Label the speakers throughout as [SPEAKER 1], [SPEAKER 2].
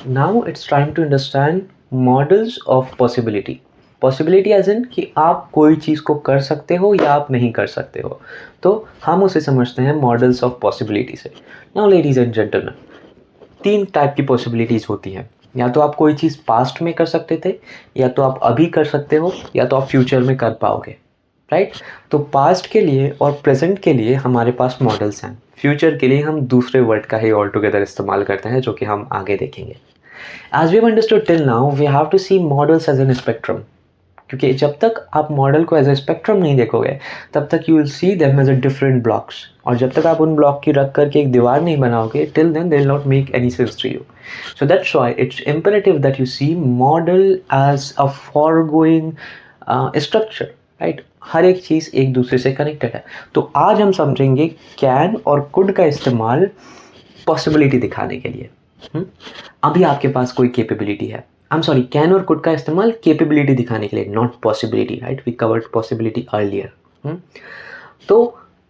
[SPEAKER 1] Now it's trying to understand modals of possibility. Possibility as in कि आप कोई चीज़ को कर सकते हो या आप नहीं कर सकते हो, तो हम उसे समझते हैं मॉडल्स ऑफ पॉसिबिलिटी से. Now ladies and gentleman, 3 type की पॉसिबिलिटीज़ होती हैं. या तो आप कोई चीज़ पास्ट में कर सकते थे, या तो आप अभी कर सकते हो, या तो आप फ्यूचर में कर पाओगे, राइट. तो पास्ट के लिए और प्रेजेंट के लिए हमारे पास मॉडल्स हैं. फ्यूचर के लिए हम दूसरे वर्ड का ही ऑल टुगेदर इस्तेमाल करते हैं, जो कि हम आगे देखेंगे. As we have understood till now, we have to see modals as an spectrum. क्योंकि जब तक आप मॉडल को एज ए स्पेक्ट्रम नहीं देखोगे, तब तक you will see them as a different blocks. और जब तक आप उन ब्लॉक की रख करके एक दीवार नहीं बनाओगे, till then they will not make any sense to you. So that's why it's imperative that you see model as a foregoing structure, right. हर एक चीज़ एक दूसरे से कनेक्टेड है. तो आज हम समझेंगे कैन और कुड का इस्तेमाल पॉसिबिलिटी दिखाने के लिए. अभी आपके पास कोई कैपेबिलिटी है, आई एम सॉरी, कैन और कुड का इस्तेमाल कैपेबिलिटी दिखाने के लिए, not possibility, right. We covered possibility earlier. तो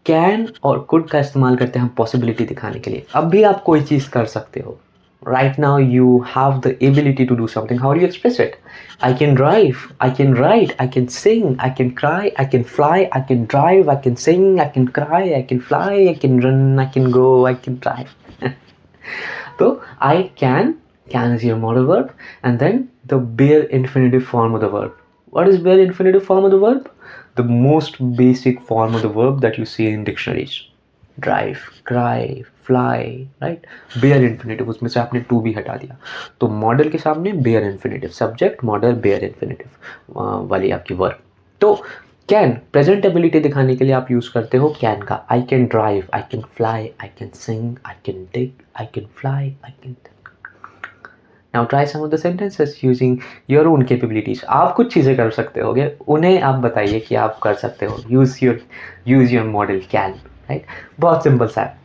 [SPEAKER 1] कैन और कुड का इस्तेमाल करते हैं हम पॉसिबिलिटी दिखाने के लिए. अब भी आप कोई चीज़ कर सकते हो. Right now you have the ability to do something. How do you express it? I can drive, I can write, I can sing, I can cry, I can fly, I can drive, I can sing, I can cry, I can fly, I can run, I can go, I can drive. So I can is your modal verb, and then the bare infinitive form of the verb. What is bare infinitive form of the verb? The most basic form of the verb that you see in dictionaries. Drive, cry, fly, right. Bare infinitive, उसमें से आपने to भी हटा दिया. तो modal के सामने bare infinitive, subject modal bare infinitive वाली आपकी वर्ब. तो कैन प्रेजेंट एबिलिटी दिखाने के लिए आप यूज़ करते हो कैन का. I can drive, I can fly, I can sing, I can dig, I can fly, I can. Now try some of the sentences using your own capabilities. आप कुछ चीज़ें कर सकते होगे, उन्हें आप बताइए कि आप कर सकते हो. use your model can, right. बहुत सिंपल सा है.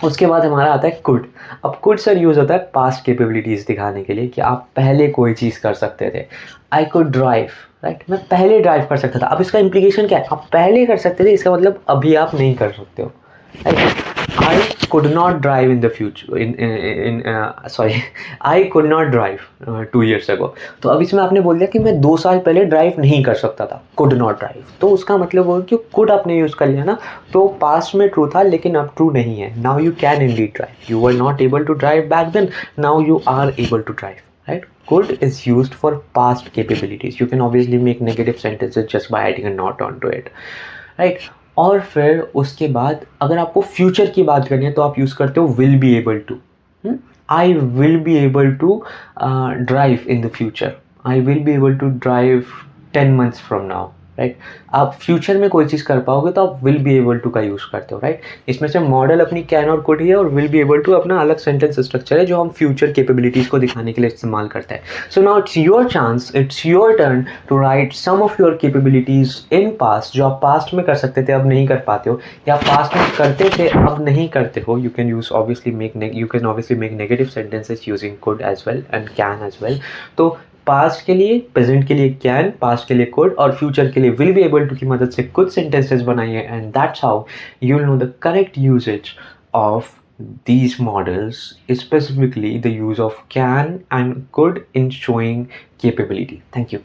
[SPEAKER 1] उसके बाद हमारा आता है कुड. अब कुड सर यूज़ होता है पास्ट कैपेबिलिटीज़ दिखाने के लिए कि आप पहले कोई चीज़ कर सकते थे. I could drive, right. मैं पहले ड्राइव कर सकता था. अब इसका इम्प्लीकेशन क्या है? आप पहले कर सकते थे, इसका मतलब अभी आप नहीं कर सकते हो, right. I could not drive in the future. I could not drive 2 years ago. तो अब इसमें आपने बोल दिया कि मैं 2 साल पहले ड्राइव नहीं कर सकता था. Could not drive. तो उसका मतलब वो कि could आपने यूज़ कर लिया ना, तो पास्ट में ट्रू था लेकिन अब ट्रू नहीं है. Now you can indeed drive. You were not able to drive back then. Now you are able to drive. Right? Could is used for past capabilities. You can obviously make negative sentences just by adding a not onto it. Right? और फिर उसके बाद अगर आपको future की बात करनी है तो आप यूज़ करते हो will be able to. I will be able to drive in the future. I will be able to drive 10 months from now, right. आप फ्यूचर में कोई चीज़ कर पाओगे तो आप विल बी एबल टू का यूज़ करते हो, राइट. इसमें से मॉडल अपनी कैन और कुड ही है, और विल बी एबल टू अपना अलग सेंटेंस स्ट्रक्चर है जो हम फ्यूचर कैपेबिलिटीज़ को दिखाने के लिए इस्तेमाल करते हैं. So now it's your chance, it's your turn to write some of your capabilities in past, जो आप पास्ट में कर सकते थे अब नहीं कर पाते हो, या पास्ट में करते थे अब नहीं करते हो. You can obviously make negative sentences using could as well and can as well. तो पास्ट के लिए, प्रेजेंट के लिए कैन, पास्ट के लिए कुड, और फ्यूचर के लिए विल बी एबल टू की मदद से कुछ सेंटेंसेस बनाइए. And that's how you will know the correct usage of these models, specifically the use of can and could in showing capability. Thank you.